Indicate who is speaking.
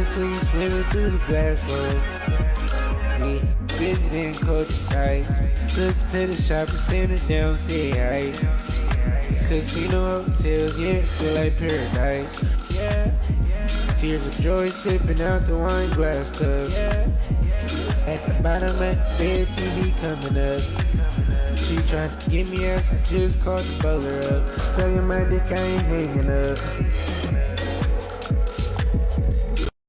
Speaker 1: swing, swimming through the glass road. Yeah, visiting culture sites. Took to the shopping center down, say hi. Casino hotels, yeah, feel like paradise. Yeah. Tears of joy sipping out the wine glass cup. Yeah. At the bottom of the bed, TV coming up. She trying to get me ass, I just called the bowler up. Tell you my dick, I ain't hanging up.